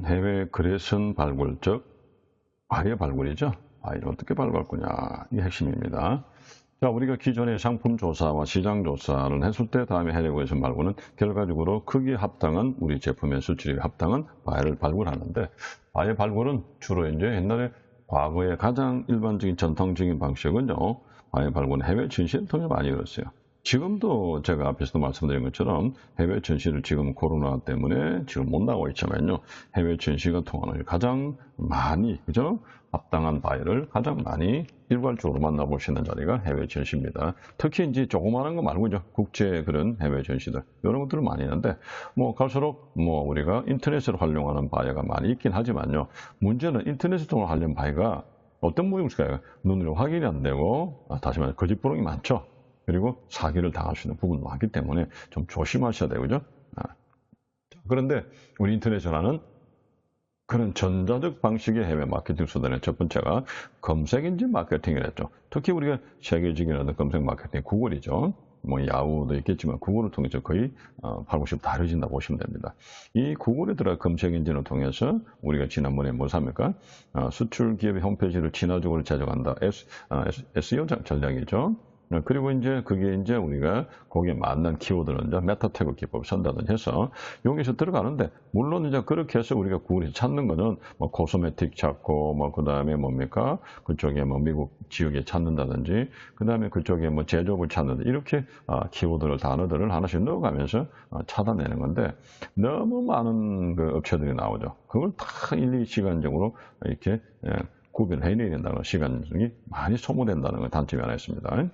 해외 거래선 발굴, 즉 바이어 발굴이죠. 바이어를 어떻게 발굴할 거냐, 이게 핵심입니다. 자, 우리가 기존의 상품 조사와 시장 조사를 했을 때 다음에 해외 거래선 발굴은 결과적으로 크기에 합당한 우리 제품의 수출에 합당한 바이어를 발굴하는데, 바이어 발굴은 주로 이제 옛날에 과거의 가장 일반적인 전통적인 방식은요, 바이어 발굴은 해외 전시를 통해 많이 이뤘어요. 지금도 제가 앞에서도 말씀드린 것처럼 해외 전시를 지금 코로나 때문에 지금 못 나가고 있지만요. 해외 전시가 통하는 가장 많이, 그죠? 합당한 바이어를 가장 많이 일괄적으로 만나볼 수 있는 자리가 해외 전시입니다. 특히 이제 조그마한 거 말고죠. 국제 그런 해외 전시들. 이런 것들을 많이 있는데, 뭐 갈수록 뭐 우리가 인터넷을 활용하는 바이어가 많이 있긴 하지만요. 문제는 인터넷을 통해 하려는 바이어가 어떤 모형일까요? 눈으로 확인이 안 되고, 다시 말해 거짓부렁이 많죠. 그리고 사기를 당할 수 있는 부분도 많기 때문에 좀 조심하셔야 되죠. 그죠? 그런데 우리 인터내셔널은 그런 전자적 방식의 해외 마케팅 수단의 첫 번째가 검색 엔진 마케팅이랬죠. 특히 우리가 세계적인 검색 마케팅, 구글이죠. 뭐 야후도 있겠지만 구글을 통해서 거의 80, 90 다뤄진다고 보시면 됩니다. 이 구글에 들어가 검색 엔진을 통해서 우리가 지난번에 뭐 삽니까? 수출 기업의 홈페이지를 친화적으로 제작한다. SEO 전략이죠. 그리고 이제 그게 이제 우리가 거기에 맞는 키워드는 이제 메타 태그 기법을 쓴다든지 해서 여기서 들어가는데, 물론 이제 그렇게 해서 우리가 구글에서 찾는 거는 뭐 코스메틱 찾고 뭐 그다음에 뭡니까? 그쪽에 뭐 미국 지역에 찾는다든지, 그다음에 그쪽에 뭐 제조업을 찾는다, 이렇게 키워드를 단어들을 하나씩 넣어가면서 찾아내는 건데, 너무 많은 그 업체들이 나오죠. 그걸 다 1, 2시간적으로 이렇게 구별해내야 된다는 시간이 많이 소모된다는 건 단점이 하나 있습니다.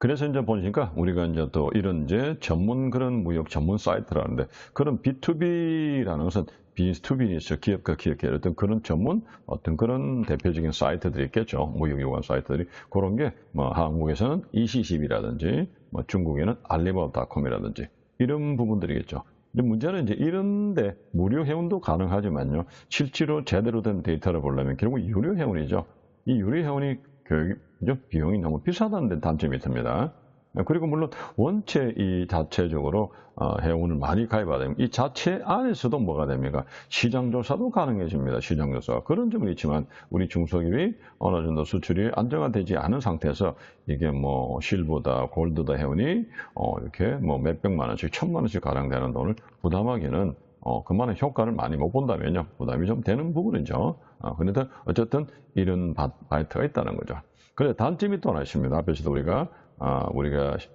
그래서 이제 보니까 우리가 이제 또 이런 이제 전문 그런 무역 전문 사이트라는데, 그런 B2B라는 것은 B2B는 있어, 기업과 기업계 어떤 그런 전문 어떤 그런 대표적인 사이트들이 있겠죠. 무역 요관 사이트들이. 그런 게 뭐 한국에서는 EC10이라든지 뭐 중국에는 알리바바닷컴이라든지 이런 부분들이겠죠. 근데 문제는 이제 이런데 무료 회원도 가능하지만요. 실제로 제대로 된 데이터를 보려면 결국 유료 회원이죠. 이 유료 회원이 비용이 너무 비싸다는 데 단점이 있습니다. 그리고 물론 원체 이 자체적으로 회원을 많이 가입하다 보면 이 자체 안에서도 뭐가 됩니까? 시장조사도 가능해집니다. 시장조사. 그런 점은 있지만 우리 중소기업이 어느 정도 수출이 안정화되지 않은 상태에서 이게 뭐 실버다 골드다 회원이 이렇게 뭐 몇백만 원씩, 천만 원씩 가량 되는 돈을 부담하기는 그만한 효과를 많이 못 본다면요, 부담이 좀 되는 부분이죠. 그런데 어쨌든 이런 바이트가 있다는 거죠. 그래, 단점이 또 하나 있습니다. 앞에서도 우리가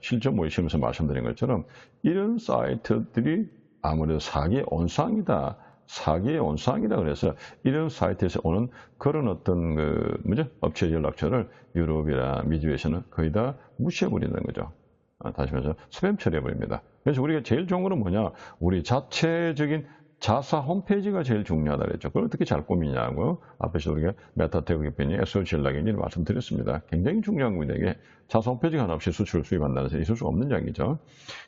실전 모의시험에서 말씀드린 것처럼 이런 사이트들이 아무래도 사기의 온상이다. 사기의 온상이다. 그래서 이런 사이트에서 오는 그런 어떤 업체 연락처를 유럽이나 미주에서는 거의 다 무시해버리는 거죠. 다시 말해서 스팸 처리해버립니다. 그래서 우리가 제일 좋은 거는 뭐냐? 우리 자체적인 자사 홈페이지가 제일 중요하다 그랬죠. 그걸 어떻게 잘 꾸미냐고 앞에서 우리가 메타 태그 기법이니 SEO 전략이니 말씀드렸습니다. 굉장히 중요한 겁니다. 이게 자사 홈페이지가 하나 없이 수출을 수입한다는 것은 있을 수 없는 이야기죠.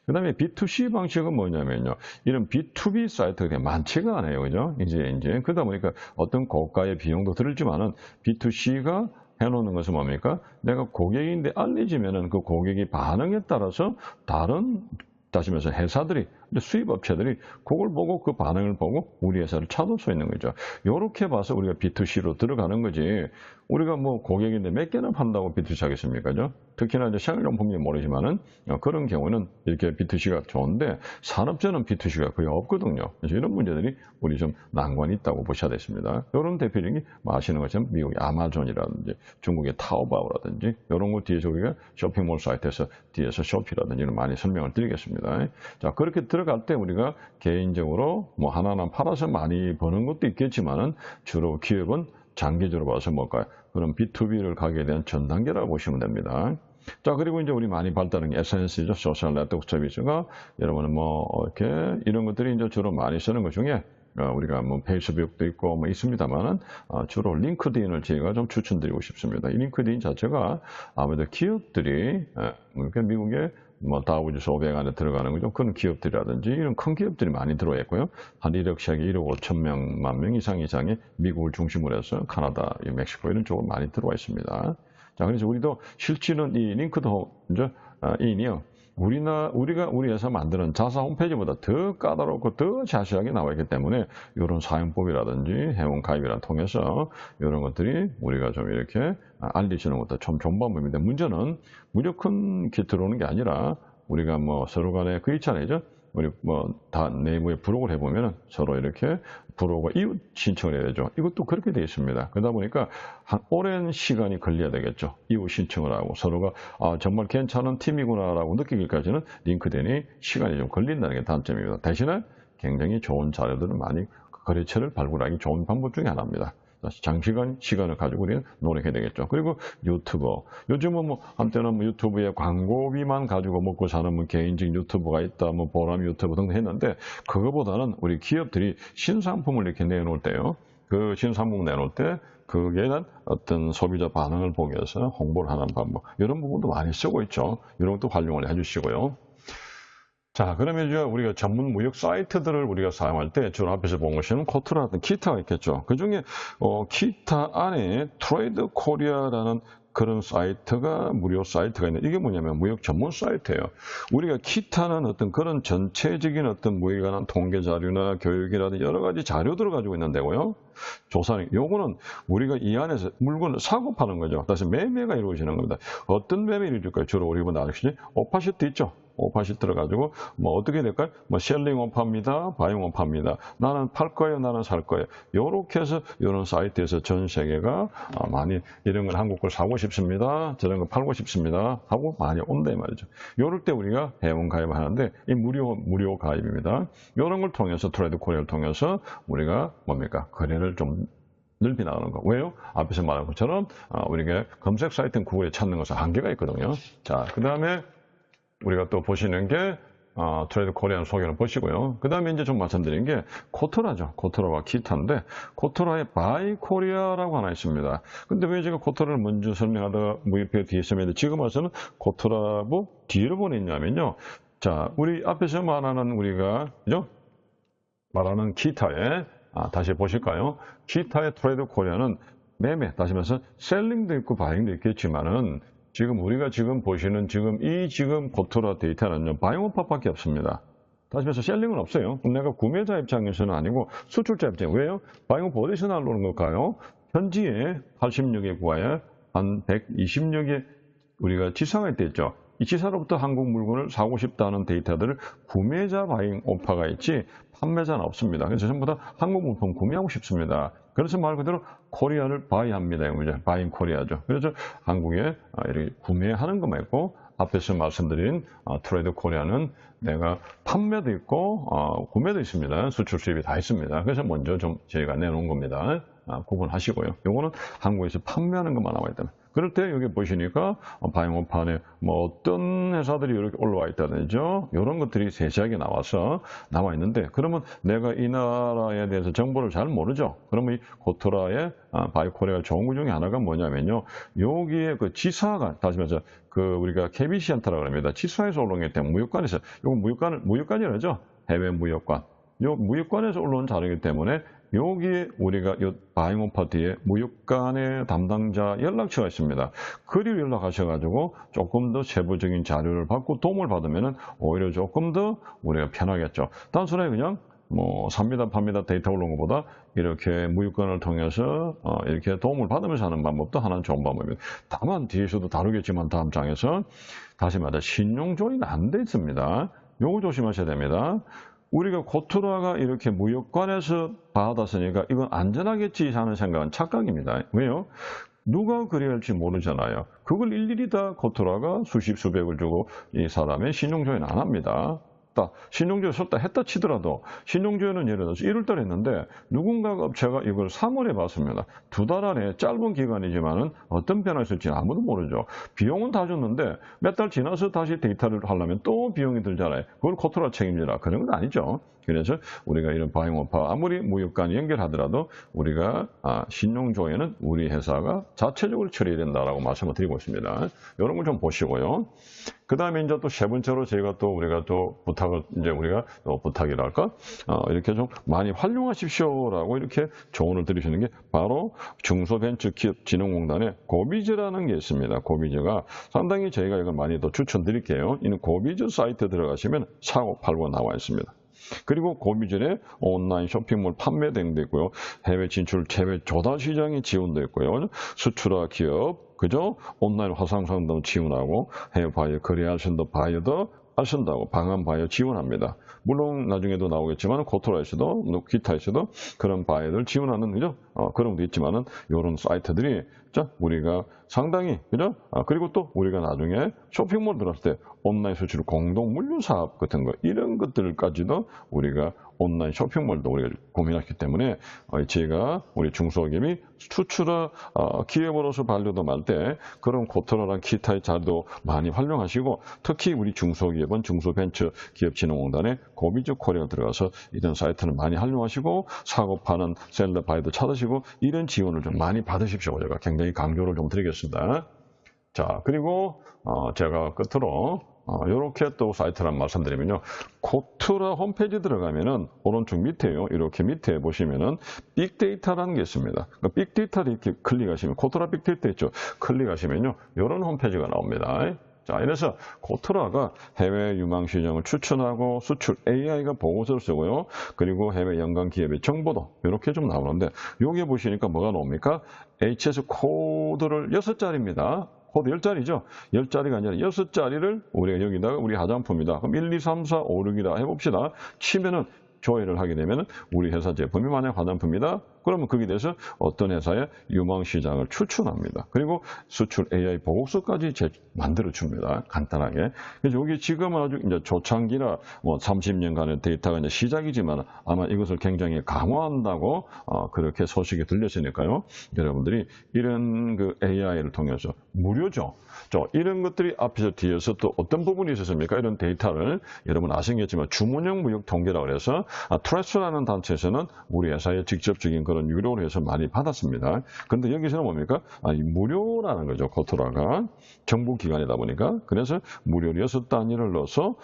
그 다음에 B2C 방식은 뭐냐면요. 이런 B2B 사이트가 많지가 않아요. 그죠? 이제. 그러다 보니까 어떤 고가의 비용도 들지만은 B2C가 해놓는 것은 뭡니까? 내가 고객인데 알려지면은 그 고객이 반응에 따라서 다른 다시 말해서 회사들이, 수입업체들이 그걸 보고 그 반응을 보고 우리 회사를 찾을 수 있는 거죠. 이렇게 봐서 우리가 B2C로 들어가는 거지. 우리가 뭐 고객인데 몇 개나 판다고 B2C 하겠습니까? 그죠? 특히나 이제 생활용품이 모르지만은 그런 경우는 이렇게 B2C가 좋은데 산업재는 B2C가 거의 없거든요. 그래서 이런 문제들이 우리 좀 난관이 있다고 보셔야 되겠습니다. 이런 대표적인 아시는 것처럼 미국의 아마존이라든지 중국의 타오바오라든지 이런 것 뒤에서 우리가 쇼핑몰 사이트에서 뒤에서 쇼피라든지 이런 많이 설명을 드리겠습니다. 자, 그렇게 들어갈 때 우리가 개인적으로 뭐 하나하나 팔아서 많이 버는 것도 있겠지만은 주로 기업은 장기적으로 봐서 뭘까요? 그런 B2B를 가게 된 전 단계라고 보시면 됩니다. 자, 그리고 이제 우리 많이 발달한 게 SNS죠. 소셜 네트워크 서비스가 여러분은 뭐 이렇게 이런 것들이 이제 주로 많이 쓰는 것 중에 우리가 뭐 페이스북도 있고 뭐 있습니다만은 주로 링크드인을 제가 좀 추천드리고 싶습니다. 이 링크드인 자체가 아무래도 기업들이 그러니까 미국의 뭐 다우지수 500 안에 들어가는 거죠. 그런 기업들이라든지 이런 큰 기업들이 많이 들어와 있고요. 한 1억 시작에 1억 5천 명만 명 이상의 미국을 중심으로 해서 카나다, 멕시코 이런 쪽으로 많이 들어와 있습니다. 자, 그래서 우리도 실제는 이 링크드인이요. 우리 회사 만드는 자사 홈페이지보다 더 까다롭고 더 자세하게 나와 있기 때문에 이런 사용법이라든지 회원 가입이라 통해서 이런 것들이 우리가 좀 이렇게 알려주는 것도 좀 좋은 방법인데, 문제는 무조건 들어오는 게 아니라 우리가 뭐 서로 간에 그 있잖아요. 우리 뭐 다 네이버에 부록을 해보면은 서로 이렇게 부록과 이웃 신청을 해야 되죠. 이것도 그렇게 되어 있습니다. 그러다 보니까 한 오랜 시간이 걸려야 되겠죠. 이웃 신청을 하고 서로가 정말 괜찮은 팀이구나라고 느끼기까지는 링크드인이 시간이 좀 걸린다는 게 단점입니다. 대신에 굉장히 좋은 자료들을 많이 거래처를 발굴하기 좋은 방법 중에 하나입니다. 장시간 시간을 가지고 우리는 노력해야 되겠죠. 그리고 유튜버. 요즘은 뭐 한때는 뭐 유튜브에 광고비만 가지고 먹고 사는 뭐 개인적 유튜버가 있다, 뭐 보람 유튜버 등등 했는데, 그거보다는 우리 기업들이 신상품을 이렇게 내놓을 때요. 그 신상품 내놓을 때 그에 대한 어떤 소비자 반응을 보기 위해서 홍보를 하는 방법, 이런 부분도 많이 쓰고 있죠. 이런 것도 활용을 해주시고요. 자, 그러면 이제 우리가 전문 무역 사이트들을 우리가 사용할 때 주로 앞에서 본 것은 코트라든 키타가 있겠죠. 그 중에 키타 안에 트레이드 코리아라는 그런 사이트가, 무료 사이트가 있는데, 이게 뭐냐면 무역 전문 사이트예요. 우리가 키타는 어떤 그런 전체적인 어떤 무역에 관한 통계 자료나 교육이라든지 여러 가지 자료들을 가지고 있는데고요. 조사는, 요거는 우리가 이 안에서 물건을 사고 파는 거죠. 다시 매매가 이루어지는 겁니다. 어떤 매매를 이루어질까요? 주로 우리가 아시죠? 오파시트 있죠? 오파시트를 가지고 뭐 어떻게 될까요? 뭐 셀링 오파입니다, 바잉 오파입니다. 나는 팔 거예요, 나는 살 거예요. 요렇게 해서 이런 사이트에서 전 세계가 많이 이런 걸 한국 걸 사고 싶습니다, 저런 걸 팔고 싶습니다 하고 많이 온다 이 말이죠. 요럴 때 우리가 회원 가입을 하는데, 이 무료 가입입니다. 이런 걸 통해서 트레이드 코리아를 통해서 우리가 뭡니까? 거래를 좀 넓히 나가는 거. 왜요? 앞에서 말한 것처럼 우리가 검색 사이트는 구글에 찾는 것은 한계가 있거든요. 자, 그 다음에 우리가 또 보시는 게 트레이드 코리아 소개를 보시고요. 그 다음에 이제 좀 말씀드린 게 코토라죠. 코토라와 키타인데, 코토라의 바이 코리아라고 하나 있습니다. 근데 왜 제가 코토라를 먼저 설명하다가 무역표 뒤에 설명했는데, 지금 와서는 코토라고 뒤로 보냈냐면요. 자, 우리 앞에서 말하는 우리가, 그죠? 말하는 키타에, 다시 보실까요? 키타의 트레이드 코리아는 매매, 다시 말해서 셀링도 있고 바잉도 있겠지만은, 지금 우리가 지금 보시는 지금 코토라 데이터는요, 바잉 오파밖에 없습니다. 다시 말해서 셀링은 없어요. 그럼 내가 구매자 입장에서는 아니고 수출자 입장. 왜요? 바잉 오파 어디서 나오는 걸까요? 현지에 86개 국가에 한 120여 개 우리가 지사가 있겠죠. 이 지사로부터 한국 물건을 사고 싶다는 데이터들을 구매자 바잉 오파가 있지 판매자는 없습니다. 그래서 전부 다 한국 물품 구매하고 싶습니다. 그래서 말 그대로 코리아를 바이합니다. 바잉 코리아죠. 그래서 한국에 이렇게 구매하는 것만 있고, 앞에서 말씀드린 트레이드 코리아는 내가 판매도 있고 구매도 있습니다. 수출 수입이 다 있습니다. 그래서 먼저 좀 저희가 내놓은 겁니다. 구분하시고요. 요거는 한국에서 판매하는 것만 나와 있다. 그럴 때 여기 보시니까 바잉 오판에 뭐 어떤 회사들이 이렇게 올라와 있다든지요. 이런 것들이 세세하게 나와 있는데, 그러면 내가 이 나라에 대해서 정보를 잘 모르죠. 그러면 이 코토라의 바이 코리아 좋은 것 중에 하나가 뭐냐면요. 여기에 그 지사가, 다시 말해서 그 우리가 KBC 센터라고 합니다. 지사에서 올라온 게 때문에 무역관에서, 이건 무역관이라죠. 해외 무역관. 요 무역관에서 올라온 자료이기 때문에 여기에 우리가 이 바잉 오파 뒤에 무역관의 담당자 연락처가 있습니다. 그리로 연락하셔가지고 조금 더 세부적인 자료를 받고 도움을 받으면 오히려 조금 더 우리가 편하겠죠. 단순하게 그냥 뭐 삽니다 팝니다 데이터 올라온 것보다 이렇게 무역관을 통해서 이렇게 도움을 받으면서 하는 방법도 하나는 좋은 방법입니다. 다만 뒤에서도 다루겠지만 다음 장에서 다시 말해 신용 조회는 안 돼 있습니다. 요거 조심하셔야 됩니다. 우리가 코토라가 이렇게 무역관에서 받았으니까 이건 안전하겠지 하는 생각은 착각입니다. 왜요? 누가 그래야 할지 모르잖아요. 그걸 일일이 다 코토라가 수십 수백을 주고 이 사람의 신용조회는 안 합니다. 신용조회 썼다 했다 치더라도 신용조회는 예를 들어서 1월달에 했는데 누군가 업체가 이걸 3월에 봤습니다. 2달 안에 짧은 기간이지만은 어떤 변화가 있을지 아무도 모르죠. 비용은 다 줬는데 몇 달 지나서 다시 데이터를 하려면 또 비용이 들잖아요. 그걸 코토라 책임지라. 그런 건 아니죠. 그래서 우리가 이런 바이오파 아무리 무역간 연결하더라도 우리가 신용조회는 우리 회사가 자체적으로 처리해야 된다라고 말씀을 드리고 있습니다. 이런 걸 좀 보시고요. 그 다음에 이제 또 세 번째로 우리가 또 부탁을, 이제 우리가 부탁이랄까? 이렇게 좀 많이 활용하십시오라고 이렇게 조언을 드리시는 게 바로 중소벤처기업진흥공단의 고비즈라는 게 있습니다. 고비즈가 상당히 저희가 이걸 많이 더 추천드릴게요. 이는 고비즈 사이트에 들어가시면 사고 팔고 나와 있습니다. 그리고 고비즈의 온라인 쇼핑몰 판매 등도 있고요. 해외 진출, 해외 조달 시장에 지원도 있고요. 수출화 기업, 그죠? 온라인 화상 상담 지원하고 해외 바이어 거래하신다 바이어도 하신다고 방한 바이어 지원합니다. 물론 나중에도 나오겠지만 코토라에서도 기타에서도 그런 바이어들 지원하는 그죠? 그런 것도 있지만은 이런 사이트들이 우리가 상당히 그죠? 그리고 또 우리가 나중에 쇼핑몰 들어갔을 때 온라인 수출 공동 물류 사업 같은 거 이런 것들까지도 우리가 온라인 쇼핑몰도 우리가 고민했기 때문에 저희가 우리 중소기업이 수출화 기업으로서 반려도 말 때 그런 코토라랑 기타의 자리도 많이 활용하시고 특히 우리 중소기업은 중소벤처기업진흥공단의 고비즈 코리아 들어가서 이런 사이트를 많이 활용하시고 사고 파는 셀러 바이도 찾으시고 이런 지원을 좀 많이 받으십시오. 제가 굉장히 강조를 좀 드리겠습니다. 자, 그리고 제가 끝으로 이렇게 또 사이트를 말씀드리면요. 코토라 홈페이지 들어가면은 오른쪽 밑에요. 이렇게 밑에 보시면은 빅데이터라는 게 있습니다. 그러니까 빅데이터를 이렇게 클릭하시면 코토라 빅데이터 있죠. 클릭하시면요. 이런 홈페이지가 나옵니다. 자, 이래서 코토라가 해외 유망 시장을 추천하고 수출 AI가 보고서를 쓰고요. 그리고 해외 연관 기업의 정보도 이렇게 좀 나오는데 여기 보시니까 뭐가 나옵니까? HS 코드를 6자리입니다. 코드 10자리죠. 10자리가 아니라 6자리를 우리가 여기다가 우리 화장품이다. 그럼 1, 2, 3, 4, 5, 6이다 해봅시다. 치면은 조회를 하게 되면 우리 회사 제품이 만약 화장품이다. 그러면 거기에 대해서 어떤 회사의 유망 시장을 추천합니다. 그리고 수출 AI 보고서까지 만들어 줍니다. 간단하게. 그래서 여기 지금은 아주 이제 초창기라 30년간의 데이터가 이제 시작이지만 아마 이것을 굉장히 강화한다고 그렇게 소식이 들렸으니까요. 여러분들이 이런 그 AI를 통해서 무료죠. 이런 것들이 앞에서 뒤에서 또 어떤 부분이 있었습니까? 이런 데이터를 여러분 아시겠지만 주문형 무역 통계라고 해서 트래스라는 단체에서는 우리 회사의 직접적인 그런 유료로 해서 많이 받았습니다. 그런데 여기서는 뭡니까? 무료라는 거죠. 코토라가 정부기관이다 보니까. 그래서 무료로 6단위를 넣어서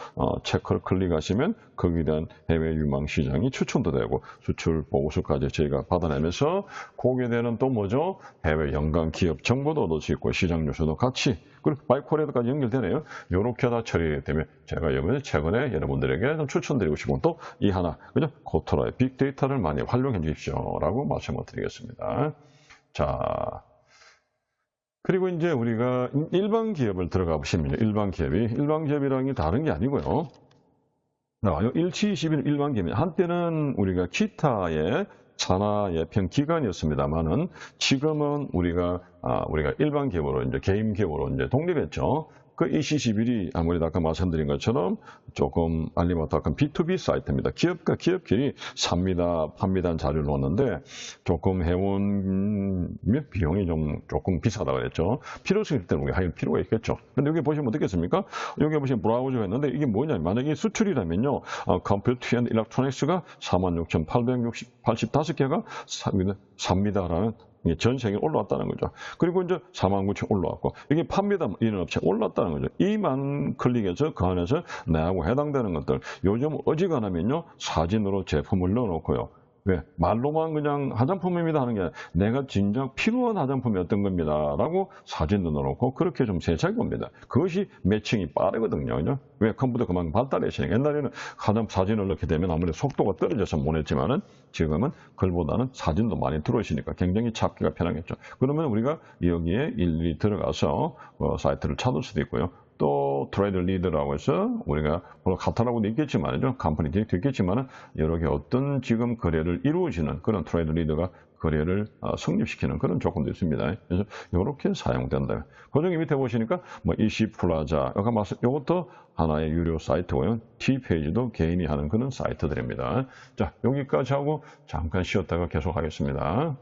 체크를 클릭하시면 거기에 대한 해외 유망 시장이 추천도 되고 수출 보고서까지 저희가 받아내면서 거기에 대한 또 뭐죠? 해외 연관 기업 정보도 얻을 수 있고 시장 요소도 같이 그리고 바이코리아도까지 연결되네요. 이렇게 다 처리되기 때문에 제가 이번에 최근에 여러분들에게 좀 추천드리고 싶은 또 이 하나, 그죠? 코토라의 빅데이터를 많이 활용해 주십시오. 라고 말씀을 드리겠습니다. 자. 그리고 이제 우리가 일반 기업을 들어가 보시면 일반 기업이라는 게 다른 게 아니고요. 일치시비는 일반 기업입니다. 한때는 우리가 기타의 산하 예평 기관이었습니다만은 지금은 우리가 일반 기업으로 이제 개인 기업으로 이제 독립했죠. 그 일치시빌이 아무래도 아까 말씀드린 것처럼 조금 알리바토 B2B 사이트입니다. 기업과 기업끼리 삽니다, 팝니다는 자료를 넣었는데 조금 해온 비용이 조금 비싸다 그랬죠. 필요성 때문에 우리가 할 필요가 있겠죠. 근데 여기 보시면 어떻겠습니까? 여기 보시면 브라우저가 있는데 이게 뭐냐? 만약에 수출이라면요, 컴퓨터 앤 일렉트로닉스가 46,885개가 삽니다라는 전 세계에 올라왔다는 거죠. 그리고 이제 49,000 올라왔고 이게 팝니다 이런 업체 올랐다는 거죠. 이만 클릭해서 그 안에서 내하고 해당되는 것들 요즘 어지간하면요 사진으로 제품을 넣어놓고요. 왜? 말로만 그냥 화장품입니다 하는 게 아니라 내가 진정 필요한 화장품이 어떤 겁니다 라고 사진도 넣어놓고 그렇게 좀 세차게 옵니다. 그것이 매칭이 빠르거든요. 그죠? 왜? 컴퓨터 그만큼 발달했으니까. 옛날에는 사진을 넣게 되면 아무래도 속도가 떨어져서 못했지만은 지금은 글보다는 사진도 많이 들어있으니까 굉장히 찾기가 편하겠죠. 그러면 우리가 여기에 일일이 들어가서 사이트를 찾을 수도 있고요. 또 트레이드 리더라고 해서 우리가 물론 카탈로그도 있겠지만요, 컴퍼니 디렉터 있겠지만은 여러 개 어떤 지금 거래를 이루어지는 그런 트레이드 리더가 거래를 성립시키는 그런 조건도 있습니다. 그래서 이렇게 사용된다. 그중에 밑에 보시니까 뭐 이시 플라자, 이것도 하나의 유료 사이트고요. T페이지도 개인이 하는 그런 사이트들입니다. 자, 여기까지 하고 잠깐 쉬었다가 계속하겠습니다.